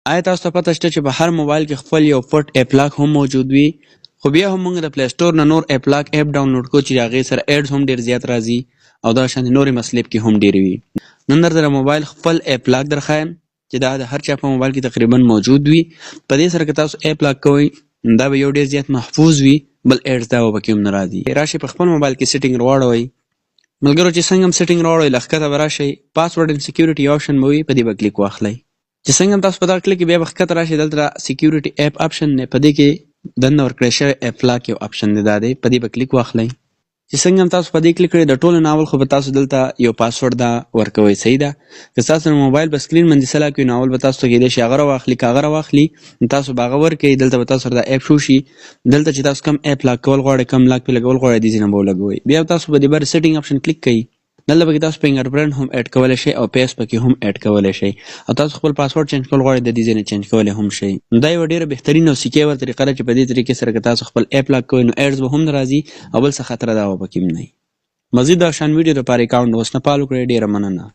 آیا تاسو ته پته شته چې په هر موبایل کې خپل یو پټ اپ لاک هم موجود وي؟ خو بیا هم موږ د پلی سټور نه نور اپ لاک اپ ډاونلوډ کوو چې هغې سره ایډز هم ډېر زیات راځي او دا شانې نورې مسلې پکې هم ډېرې وي. نن درته د موبایل خپل اپ لاک درښایم چې دا د هر چا په موبایل کې تقریبا موجود وي. په دې سره که تاسو اپ لاک کوئ دا به یو ډېر زیات محفوظ وي، بل ایډز دا به پکې هم نه راځي. راشئ په خپل موبایل کې سیټینګ راواړوئ. ملګرو چې څنګه هم سیټینګ راواړوئ له ښکته به راشئ، پاسورډ اینډ سیکیورټي آپشن به وي، په دې به کلیک واخلئ. چې څنګه هم تاسو په دغه کلیک کې بیا به ښکته راشئ، دلته سیکیورټي اپ آپشن دی، په دې کې دننه ورکړی شوی اپ لاک یو آپشن دی، دا دی، په دې به کلیک واخلئ. چې څنګه هم تاسو په دې کلیک کړئ د ټولو نه اول خو به تاسو دلته یو پاسورډ دا ورکوئ. صحیح ده؟ که ستاسو د موبایل په سکرین باندې څه لاک وي نو اول به تاسو ته کیدای شي هغه راواخلي، که هغه راواخلي نو تاسو به هغه ورکوئ، دلته به تاسو سره دا اپ شو شي. دلته چې تاسو کم اپ لاک کول غواړئ، کم لاک پې لګول غواړئ، دې ځای نه به ولګوئ. بیا تاسو به د بر سیټینګ آپشن کلیک کوئ، دلته پکې تاسو فنګر پرنټ هم اډ کولی شئ او پیس پکې هم اډ کولی شئ، او تاسو خپل پاسورډ چینج کول غواړئ د دې ځای نه چینج کولی هم شئ. دا یوه ډېره بهترین او سیکیور طریقه ده چې په دې طریقې سره که تاسو خپل اپ لاک کوئ نو ایډز به هم نه راځي او بل څه خطره دا به پکې هم نه وي. مزید دا شان ویډیو دپاره اکاونټ اوس نه فالو کړئ. ډېره مننه.